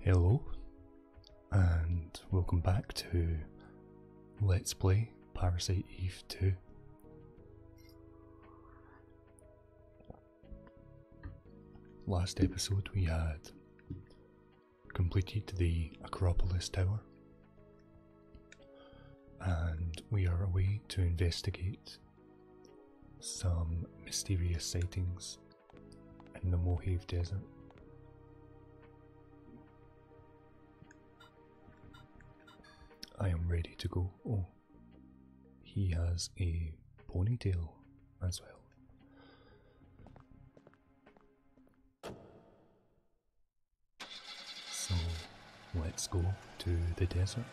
Hello, and welcome back to Let's Play Parasite Eve 2. Last episode we had completed the Acropolis Tower, and we are away to investigate some mysterious sightings in the Mojave Desert. I am ready to go. Oh, he has a ponytail as well. So let's go to the desert.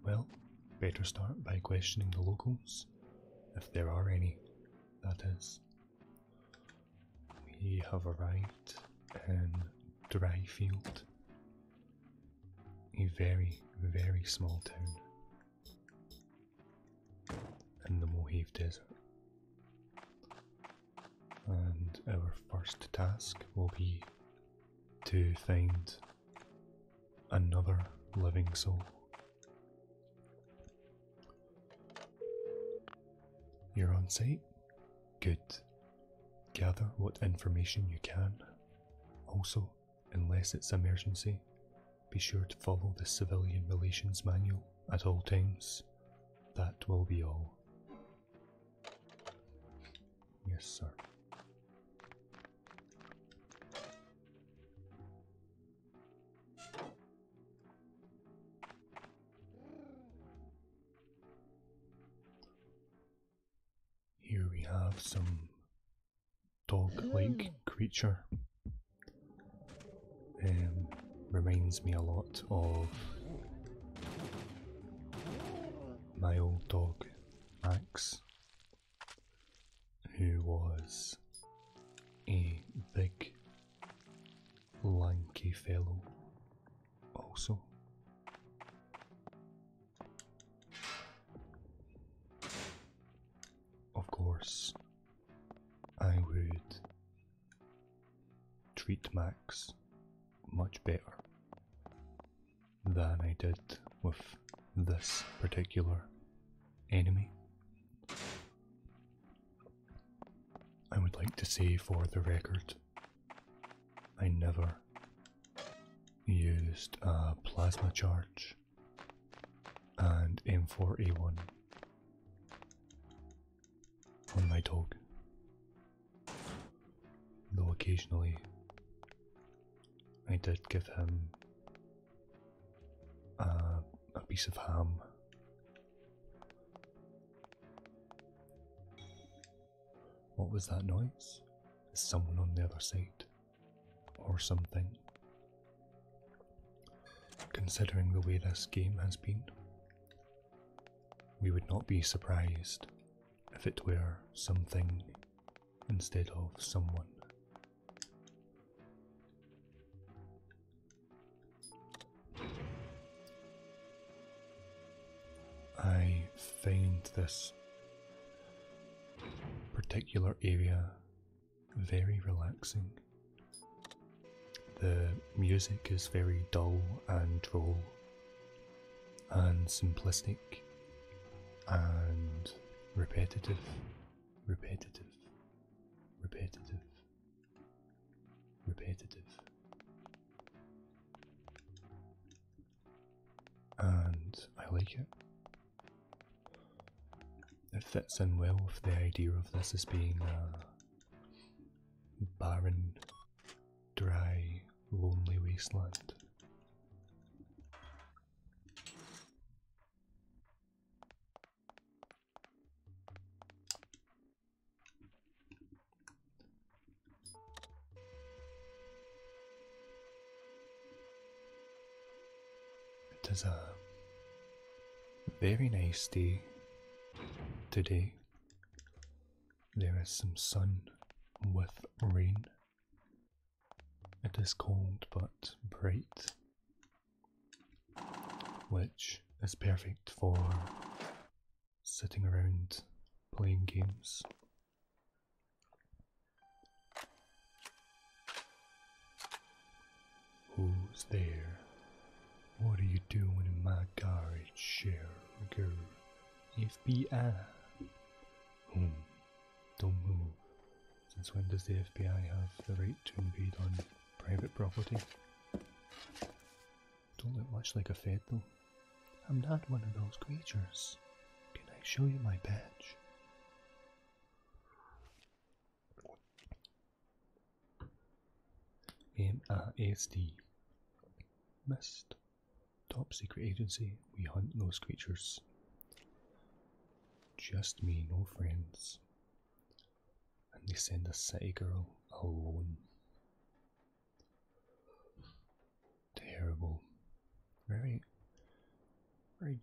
Well, better start by questioning the locals, if there are any, that is. We have arrived in Dryfield, a very, very small town in the Mojave Desert. And our first task will be to find another living soul. You're on site? Good. Gather what information you can. Also, unless it's emergency, be sure to follow the Civilian Relations Manual at all times. That will be all. Yes, sir. Here we have some dog-like creature. Reminds me a lot of my old dog, Max, who was a big, lanky fellow also. Of course, I would treat Max much better than I did with this particular enemy. I would like to say for the record, I never used a plasma charge and M4A1 on my dog, though occasionally I did give him a piece of ham. What was that noise? Is someone on the other side? Or something? Considering the way this game has been, we would not be surprised if it were something instead of someone. I find this particular area very relaxing. The music is very dull and droll and simplistic and repetitive, repetitive, repetitive, repetitive. And I like it. It fits in well with the idea of this as being a barren, dry, lonely wasteland. It is a very nice day today. There is some sun with rain. It is cold but bright, which is perfect for sitting around playing games. Who's there? What are you doing in my garage, girl? FBI. Don't move. Since when does the FBI have the right to invade on private property? Don't look much like a Fed though. I'm not one of those creatures. Can I show you my badge? MASD. Missed. Top secret agency. We hunt those creatures. Just me, no friends. And they send a city girl alone. Terrible. Very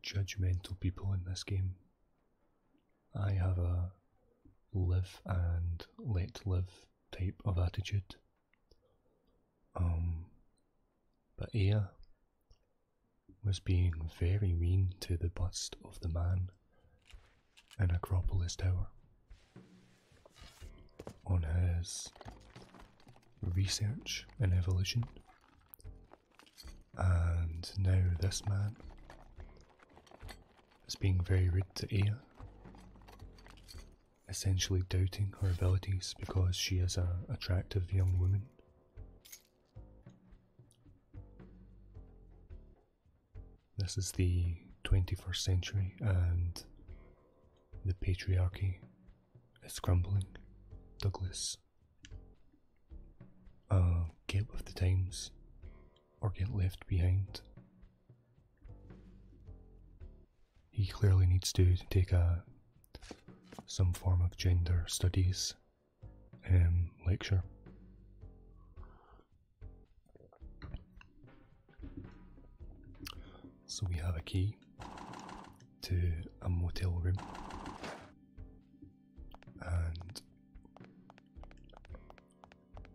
judgmental people in this game. I have a live and let live type of attitude. But Aya was being very mean to the bust of the man in Acropolis Tower on his research in evolution, and now this man is being very rude to Aya, essentially doubting her abilities because she is an attractive young woman. This is the 21st century and the patriarchy is crumbling. Douglas, get with the times or get left behind. He clearly needs to take some form of gender studies lecture. So we have a key to a motel room, and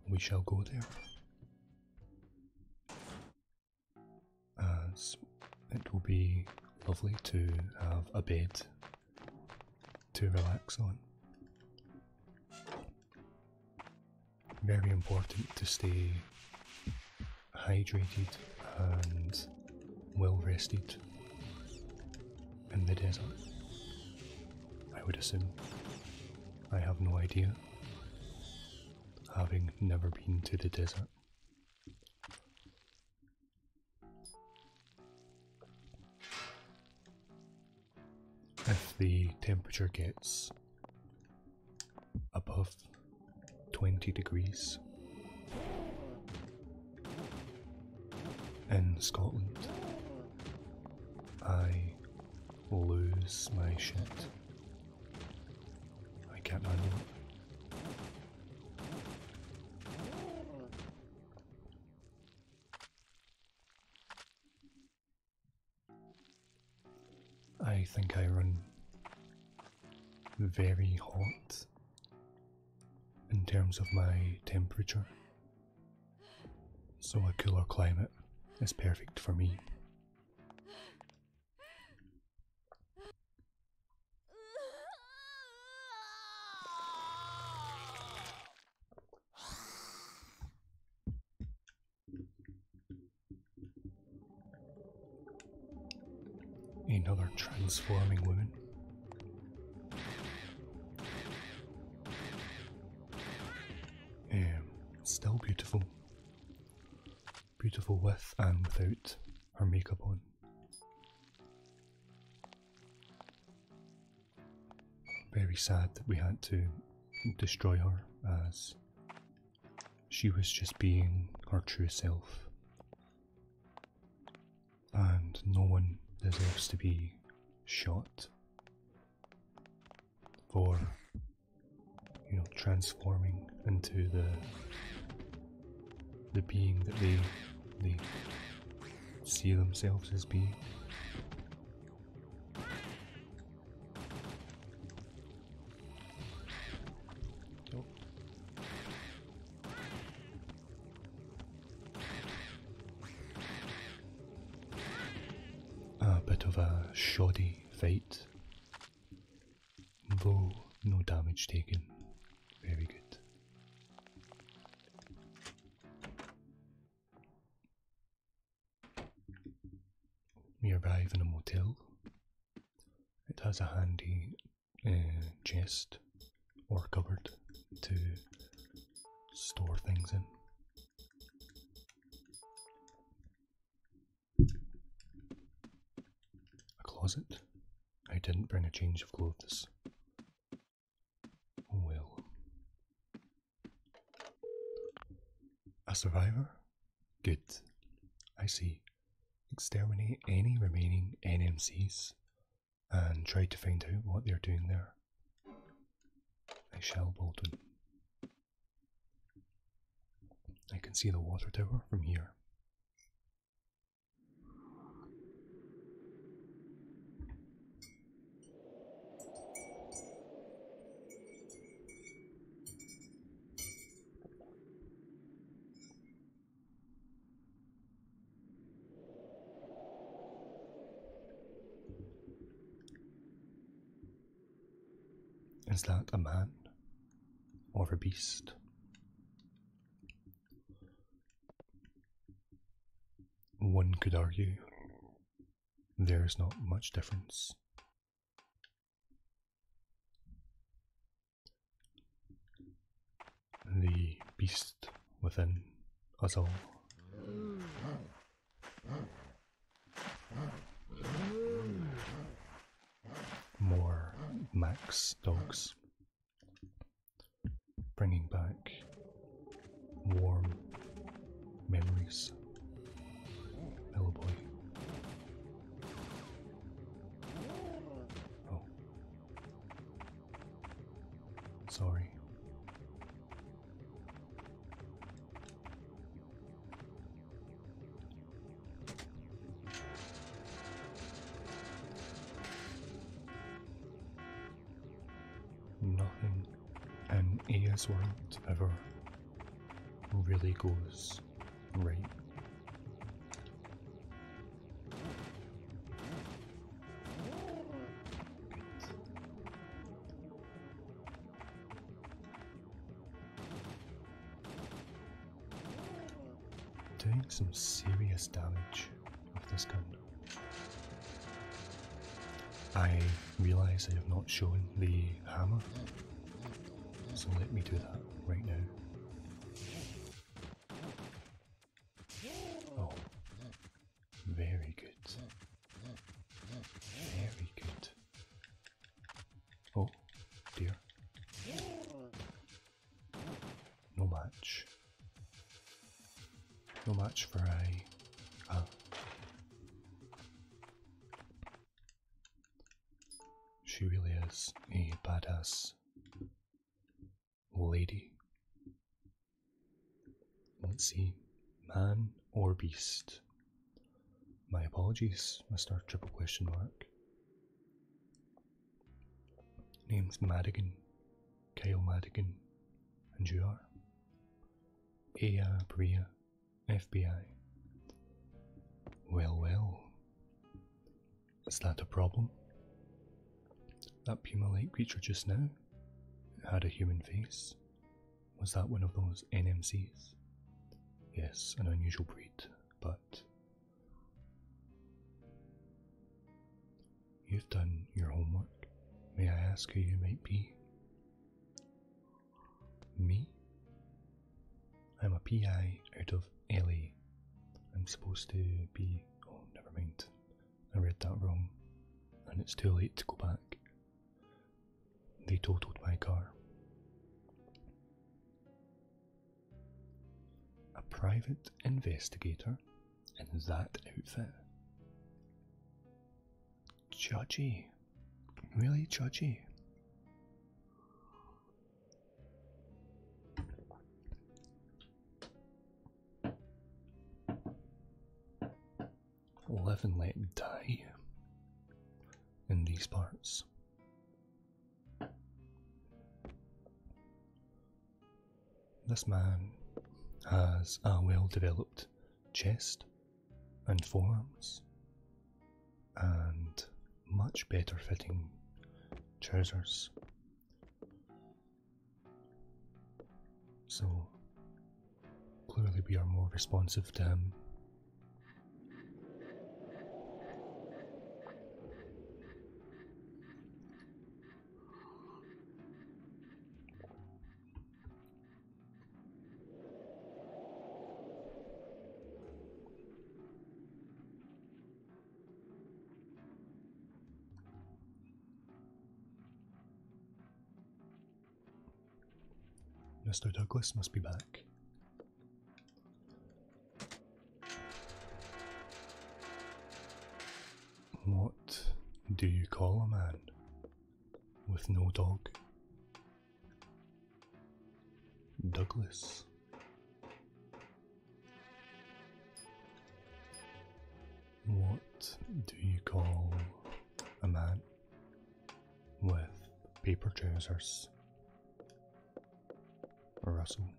we shall go there, as it will be lovely to have a bed to relax on. Very important to stay hydrated and well rested in the desert, I would assume. I have no idea, having never been to the desert. If the temperature gets above 20 degrees in Scotland, I lose my shit. I can't handle it. I think I run very hot in terms of my temperature, so a cooler climate is perfect for me. Another transforming woman. Still beautiful. Beautiful with and without her makeup on. Very sad that we had to destroy her, as she was just being her true self. And no one deserves to be shot for, transforming into the being that they see themselves as being. A bit of a shoddy fight, though no damage taken. Very good. We arrive in a motel. It has a handy chest or cupboard to store things in. A closet. I didn't bring a change of clothes. Oh well. A survivor? Good. I see. Exterminate any remaining NMCs and try to find out what they're doing there. I shall, Baldwin. I can see the water tower from here. Is that a man or a beast? One could argue there's not much difference. The beast within us all. More Max dogs, bringing back warm memories. Hello, boy. Oh, sorry. Nothing in Aya's world ever really goes right. Doing some serious damage with this gun. I realise I have not shown the hammer, so let me do that right now. Oh, very good. Very good. Oh, dear. No match. No match for I. She really is a badass lady. Let's see. Man or beast? My apologies, Mr. Triple Question Mark. Name's Madigan. Kyle Madigan. And you are? Aya Bria, FBI. Well, well. Is that a problem? That puma-like creature just now? It had a human face. Was that one of those NMCs? Yes, an unusual breed, but... You've done your homework. May I ask who you might be? Me? I'm a PI out of LA. I'm supposed to be... Oh, never mind. I read that wrong. And it's too late to go back. totaled my car. A private investigator in that outfit. Judgy. Really judgy. Live and let die in these parts. This man has a well-developed chest and forearms and much better fitting trousers. So clearly we are more responsive to him. Mr. Douglas must be back. What do you call a man with no dog? Douglas. What do you call a man with paper trousers? Russell.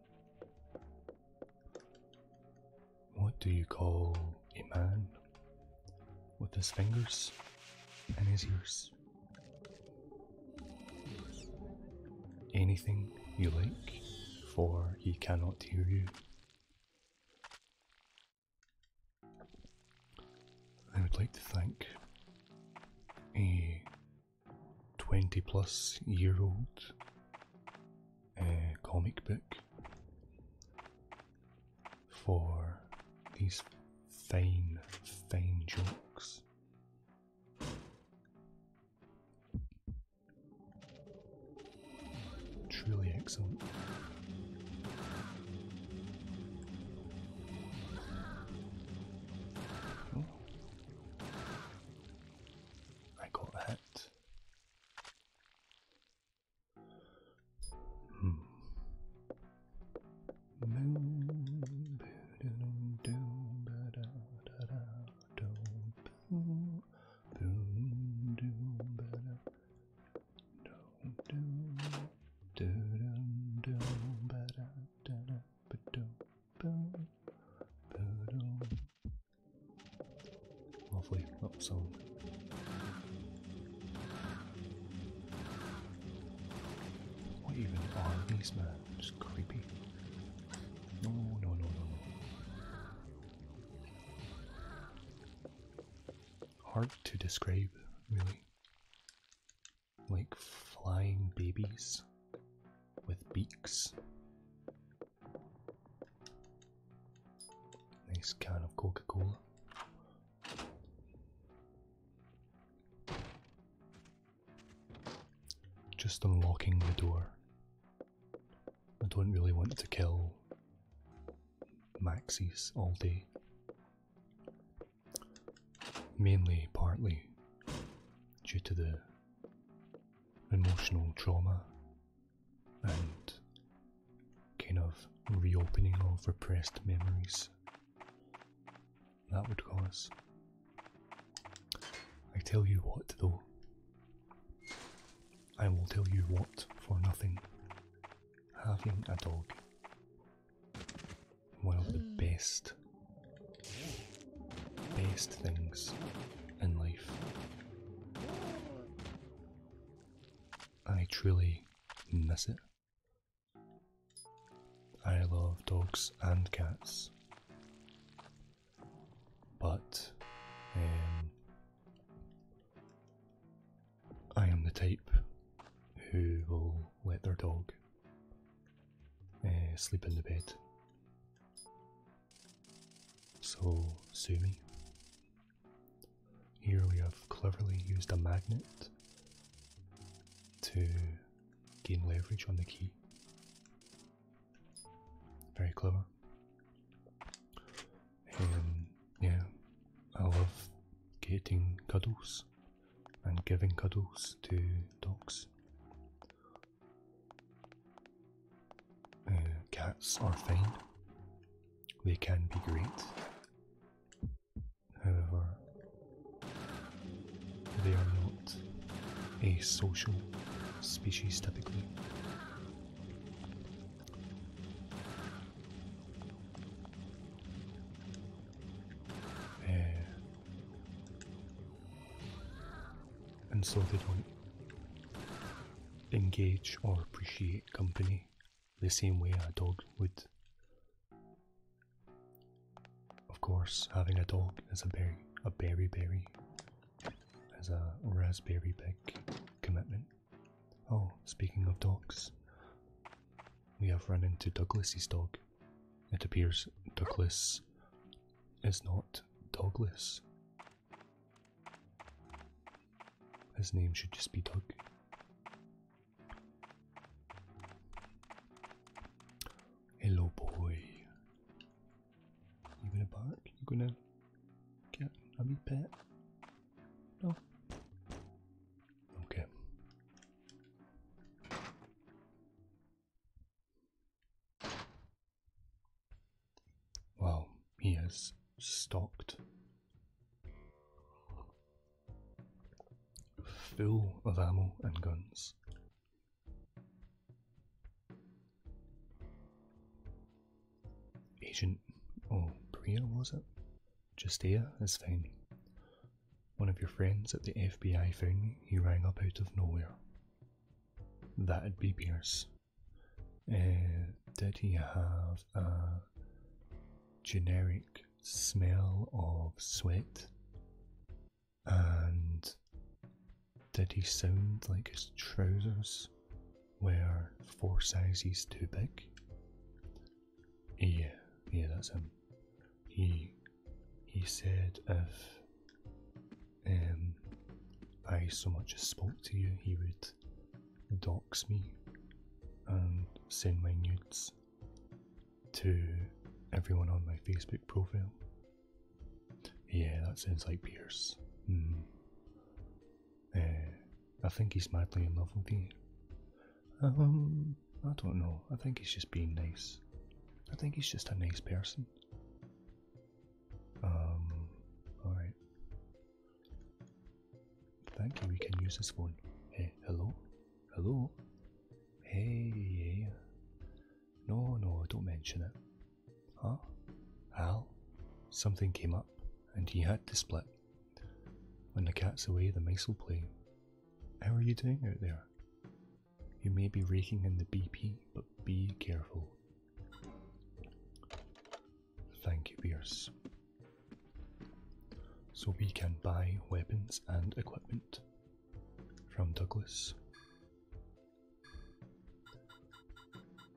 What do you call a man with his fingers in his ears? Anything you like, for he cannot hear you. I would like to thank a 20-plus-year-old comic book for these fine jokes. Truly excellent. Oh. I got a hit. Lovely little song. What even are these, man? Just creepy. No. Hard to describe, really. Like flying babies with beaks. Nice can of Coca-Cola. Just unlocking the door. I don't really want to kill Maxis all day. Mainly, partly, due to the emotional trauma and kind of reopening of repressed memories that would cause. I tell you what though, I will tell you what for nothing. Having a dog, one of the best things in life. I truly miss it. I love dogs and cats, but I am the type who will let their dog sleep in the bed. So sue me. Here we have cleverly used a magnet to gain leverage on the key. Very clever. Yeah, I love getting cuddles and giving cuddles to dogs. Cats are fine. They can be great. However, they are not a social species typically. And so they don't engage or appreciate company the same way a dog would. Of course, having a dog is a raspberry big commitment. Oh, speaking of dogs, we have run into Douglas's dog. It appears Douglas is not dogless. His name should just be Doug. Hello, boy. You gonna bark? You gonna get a wee pet? No? Okay. Wow, he is stocked. Full of ammo and guns. Agent, Bria was it? Justia is fine. One of your friends at the FBI found me. He rang up out of nowhere. That'd be Pierce. Did he have a generic smell of sweat? And did he sound like his trousers were 4 sizes too big? Yeah, that's him. He said if I so much as spoke to you, he would dox me and send my nudes to everyone on my Facebook profile. Yeah, that sounds like Pierce. I think he's madly in love with you. I don't know. I think he's just being nice. I think he's just a nice person. Alright. Thank you, we can use this phone. Hey, hello? Hello? Hey, No, don't mention it. Huh? Al? Something came up, and he had to split. When the cat's away, the mice will play. How are you doing out there? You may be raking in the BP, but be careful. Thank you, Pierce. So we can buy weapons and equipment from Douglas.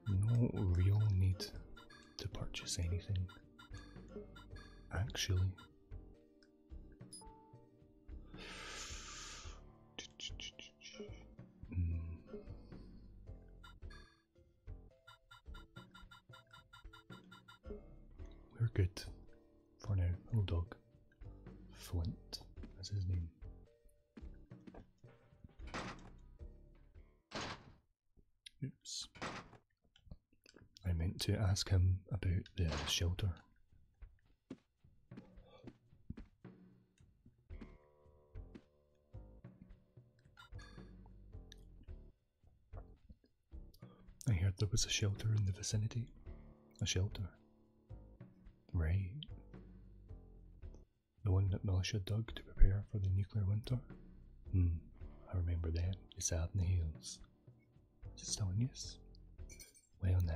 No real need to purchase anything, actually. We're good for now. Little dog. Flint is his name. Oops. I meant to ask him about the shelter. I heard there was a shelter in the vicinity. A shelter. Right. The one that militia dug to prepare for the nuclear winter? I remember then. It's out in the hills. Is it still in use? Well, nah.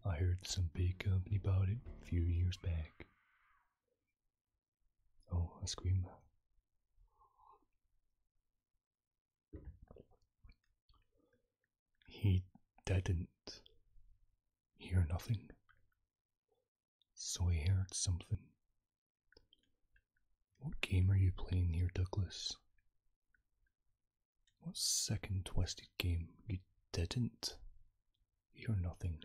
I heard some big company bought it a few years back. Oh, I scream. He didn't hear nothing. So he heard something. What game are you playing here, Douglas? What sick and twisted game. You didn't hear nothing.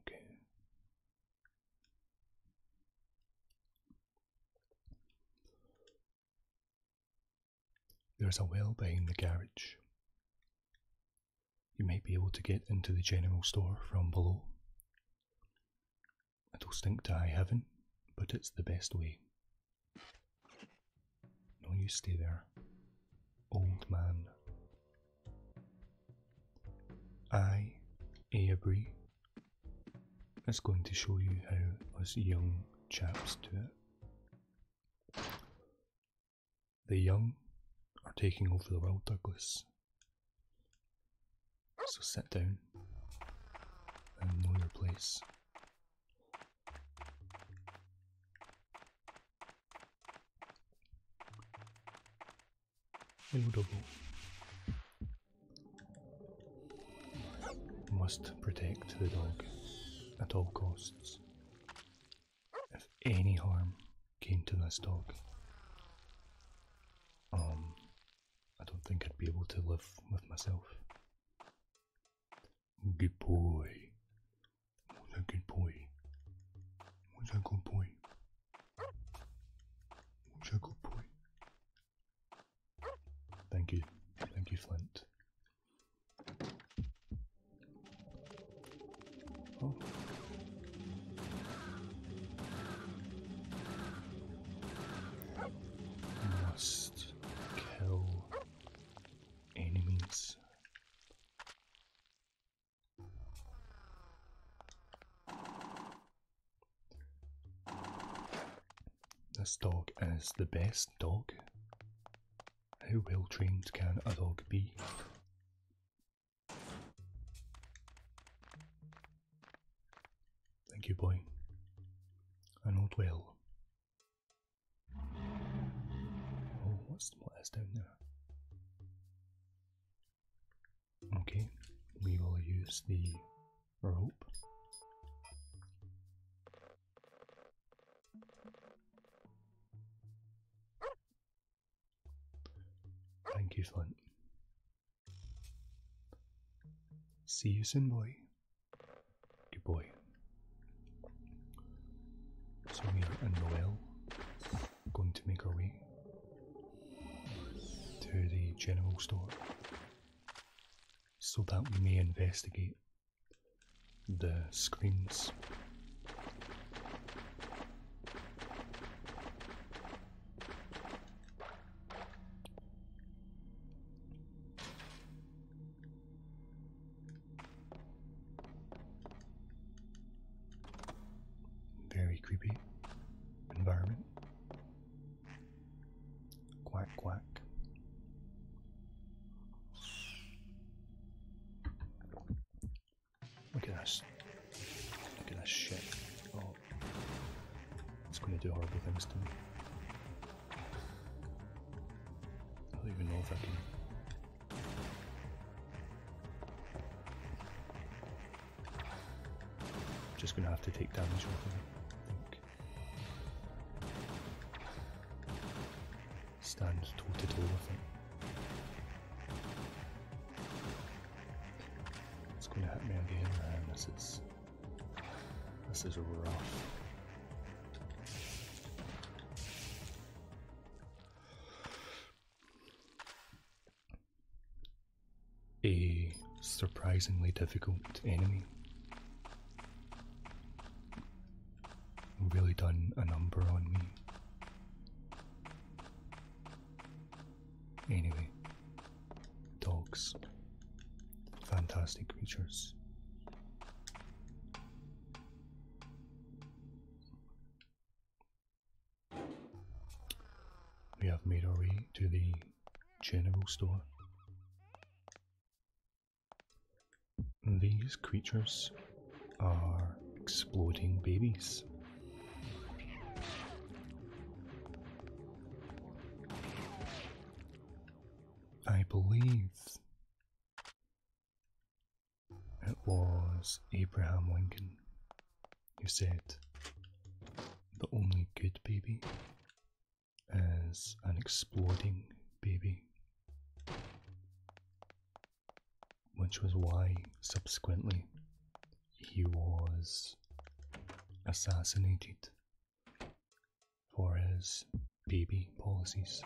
Okay. There's a well behind the garage. You might be able to get into the general store from below. It'll stink to high heaven, but it's the best way. No, you stay there, old man. Abri, is going to show you how us young chaps do it. The young are taking over the world, Douglas. So sit down and know your place. Hello, Double. Must protect the dog at all costs. If any harm came to this dog, I don't think I'd be able to live with myself. Good boy. What's a good boy? What's a good boy? What's a good boy? Thank you, Flint. Oh. Must kill enemies. This dog is the best dog. How well trained can a dog be? Thank you, boy. I know it well. Oh, what is down there? Okay, we will use the rope. Thank you, Flint. See you soon, boy. Good boy. So we are in the well, going to make our way to the general store so that we may investigate the screams. Very creepy environment. Quack, quack. Look at this. Look at this shit. Oh, it's going to do horrible things to me. I don't even know if I can. Just going to have to take damage with it, I think. Stand toe to toe with it. It's going to hit me again, and this is rough. A surprisingly difficult enemy. Really done a number on me. Anyway, dogs. Fantastic creatures. We have made our way to the general store. These creatures are exploding babies. I believe it was Abraham Lincoln who said, "The only good baby as an exploding baby, which was why subsequently he was assassinated for his baby policies.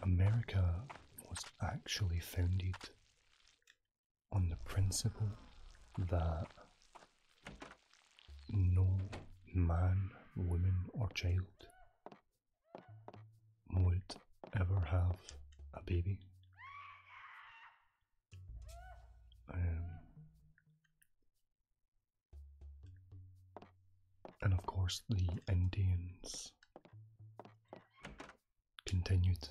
America was actually founded on the principle that no man, woman, or child would ever have a baby. And of course, the Indians continued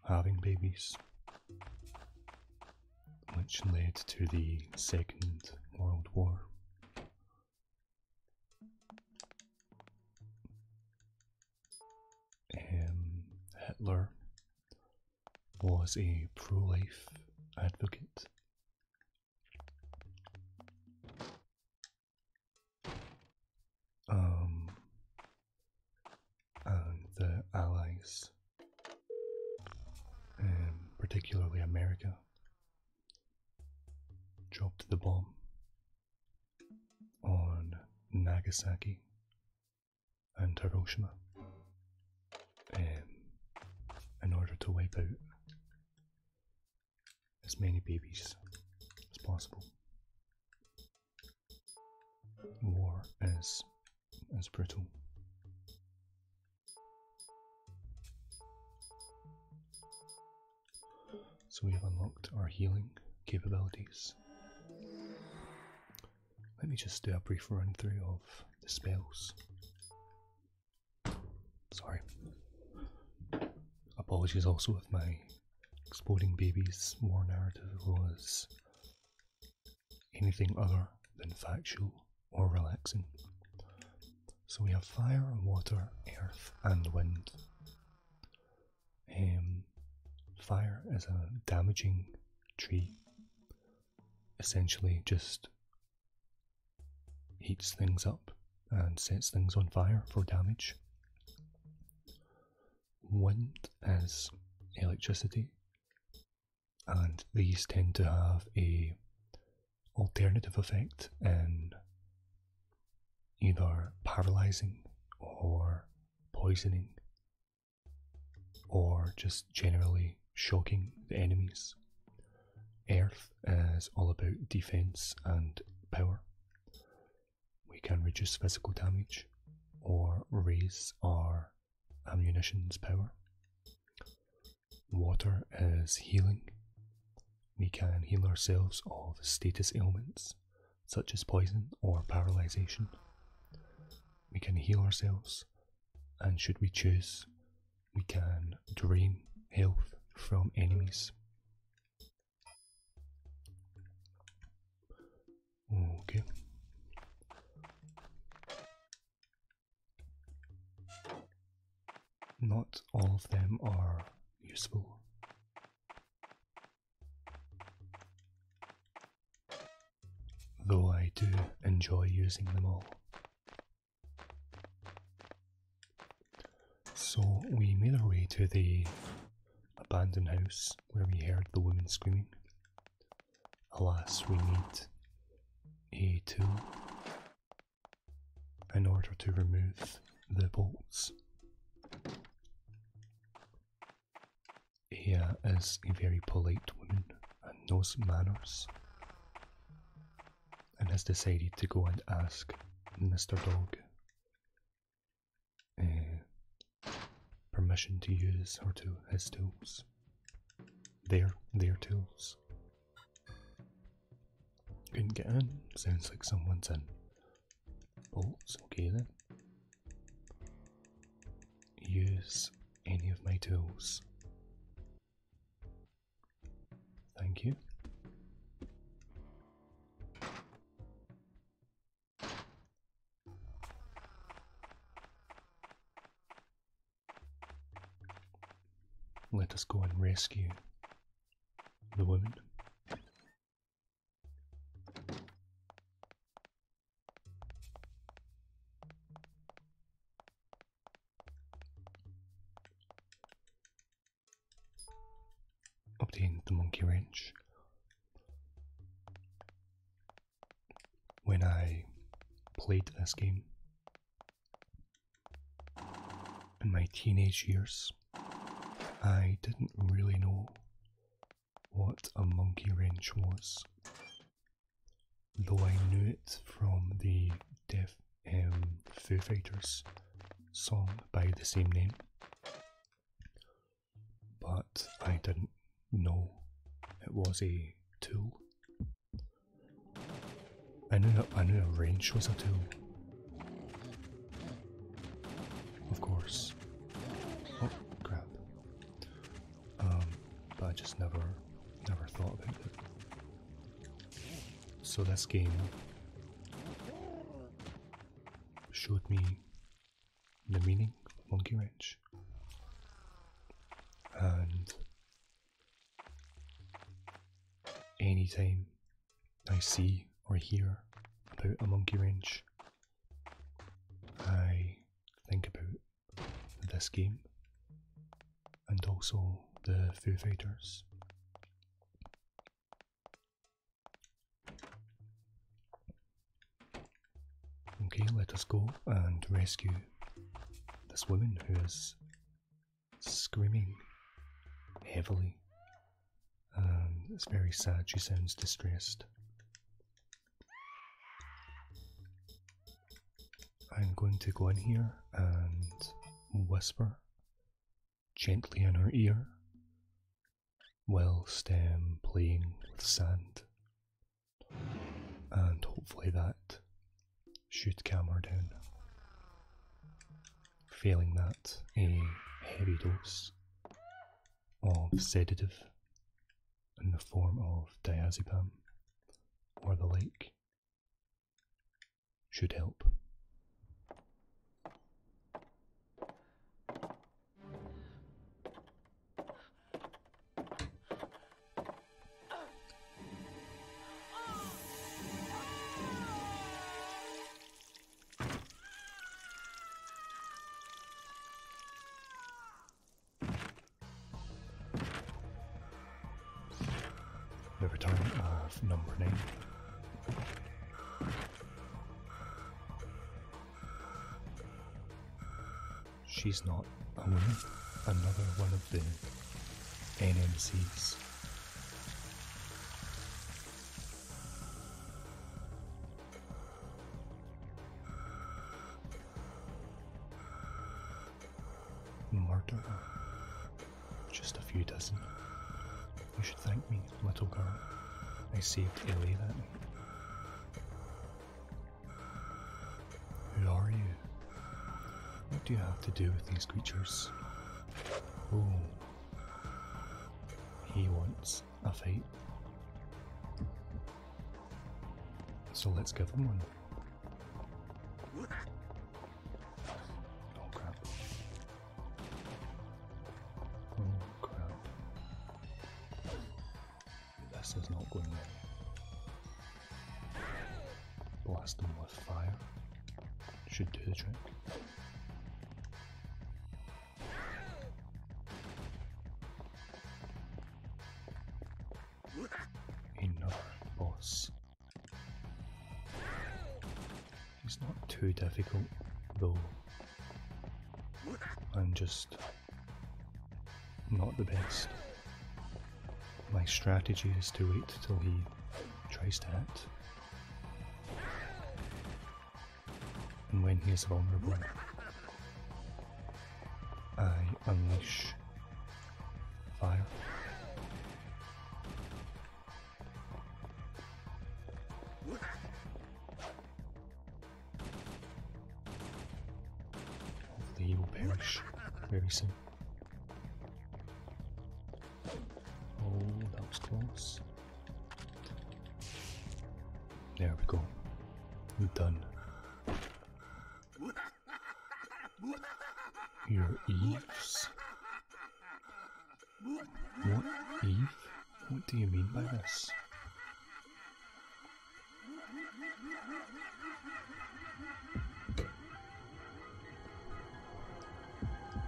having babies, which led to the Second World War. Hitler was a pro-life advocate. And the Allies, particularly America, dropped the bomb on Nagasaki and Hiroshima in order to wipe out as many babies as possible. War is brutal. So we have unlocked our healing capabilities. Let me just do a brief run through of the spells. Sorry. Apologies also if my exploding babies war narrative was anything other than factual or relaxing. So we have fire, water, earth, and wind. Fire is a damaging tree. Essentially just heats things up and sets things on fire for damage. Wind is electricity, and these tend to have a alternative effect in either paralyzing or poisoning or just generally shocking the enemies. Earth is all about defense and power. We can reduce physical damage or raise our ammunition's power. Water is healing. We can heal ourselves of status ailments such as poison or paralyzation. We can heal ourselves, and should we choose, we can drain health from enemies. Okay. Not all of them are useful. Though I do enjoy using them all. So we made our way to the abandoned house where we heard the woman screaming. Alas, we need a tool in order to remove the bolts. Aya is a very polite woman and knows manners, and has decided to go and ask Mr. Dog permission to use his tools. Their tools. Couldn't get in. Sounds like someone's in. Bolts, okay then. Use any of my tools. Thank you. let us go and rescue the woman. Obtain the monkey wrench. When I played this game in my teenage years, I didn't really know what a monkey wrench was, though I knew it from the Foo Fighters song by the same name, but I didn't know it was a tool. I knew a wrench was a tool, of course. Oh crap! But I just never thought about it. So this game showed me the meaning of monkey wrench, and anytime I see or hear about a monkey wrench, I think about this game and also the Foo Fighters. Okay, let us go and rescue this woman who is screaming heavily, and it's very sad. She sounds distressed. I'm going to go in here and whisper gently in her ear whilst playing with sand, and hopefully that should calm her down. Failing that, a heavy dose of sedative in the form of diazepam or the like should help. The return of number 9. She's not a woman, another one of the NMCs. Murder? Just a few dozen. You should thank me, little girl. I saved Ellie that night. Who are you? What do you have to do with these creatures? Oh, he wants a fight. So let's give him one. Oh crap. Oh crap. This is not going well. Blast him with fire. Should do the trick. Another boss. He's not too difficult though. I'm just not the best. My strategy is to wait till he tries to hit. And when he is vulnerable, I unleash fire. Hopefully he will perish very soon. Oh, that was close. There we go. We're done. Your ears. What, Eve? What do you mean by this?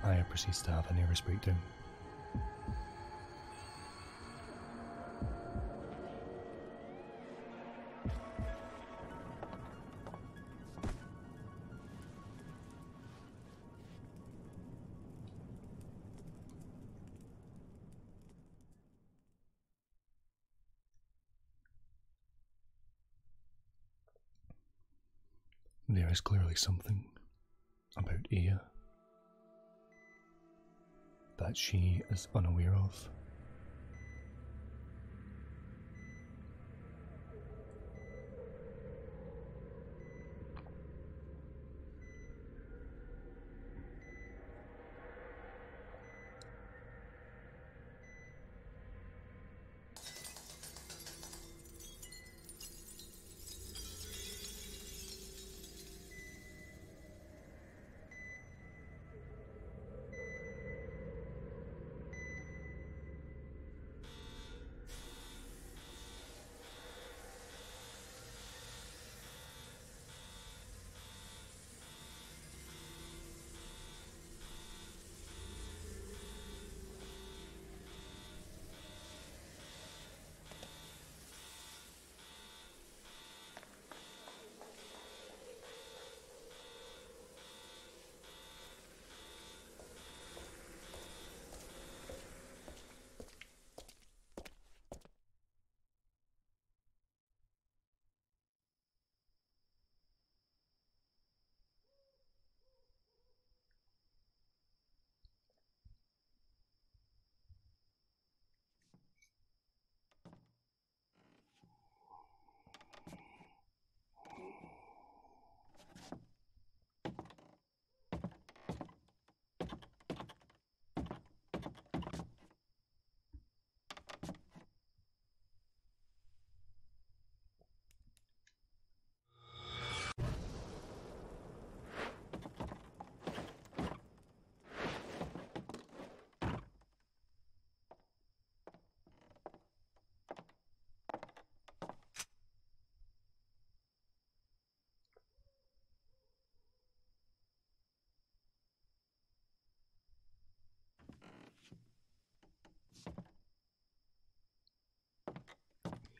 Aya proceeds to have a nervous breakdown. There is clearly something about Aya that she is unaware of.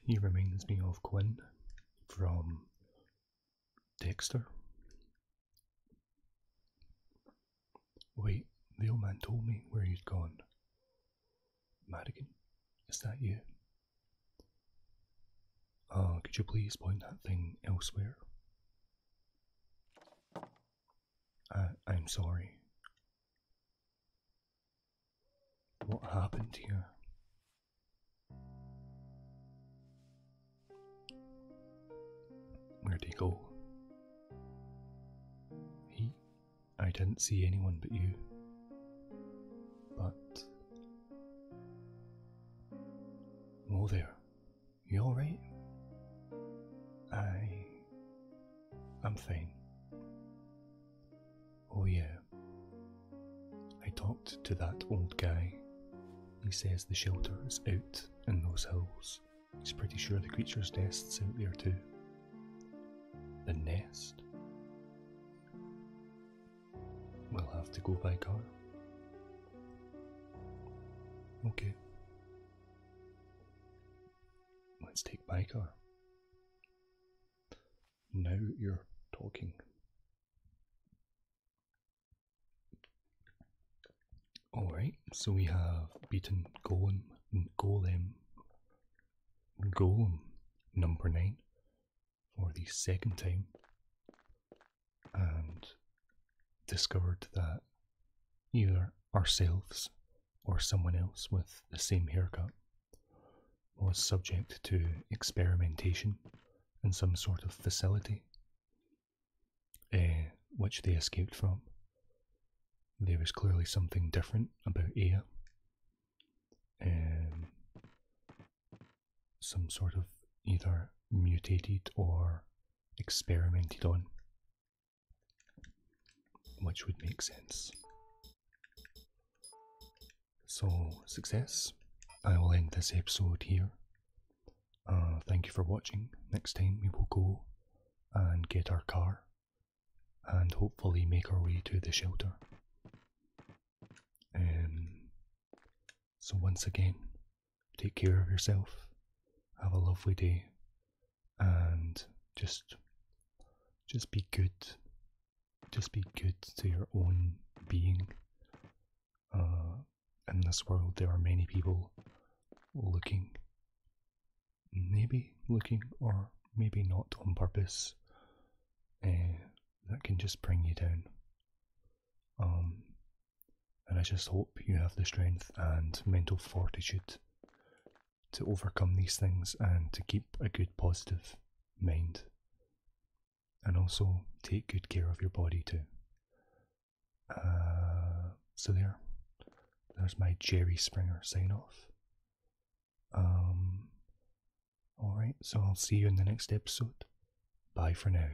He reminds me of Quinn from Dexter. Wait, the old man told me where you'd gone. Madigan, is that you? Oh, could you please point that thing elsewhere? I'm sorry. What happened here? Where'd he go? I didn't see anyone but you. But... Oh there. You alright? I'm fine. Oh yeah. I talked to that old guy. He says the shelter is out in those hills. He's pretty sure the creature's nest's out there too. The nest? We'll have to go by car. Okay. Let's take my car. Now you're talking. Alright, so we have beaten Golem number 9 for the second time and discovered that either ourselves or someone else with the same haircut was subject to experimentation in some sort of facility, which they escaped from. There was clearly something different about Aya. Some sort of either mutated or experimented on, which would make sense. So, success. I will end this episode here. Thank you for watching. Next time we will go and get our car and hopefully make our way to the shelter. So once again, take care of yourself, have a lovely day, and just be good. Just be good to your own being. In this world there are many people maybe looking or maybe not on purpose, that can just bring you down. And I just hope you have the strength and mental fortitude to overcome these things and to keep a good positive mind. And also take good care of your body too. So there's my Jerry Springer sign off. Alright, so I'll see you in the next episode. Bye for now.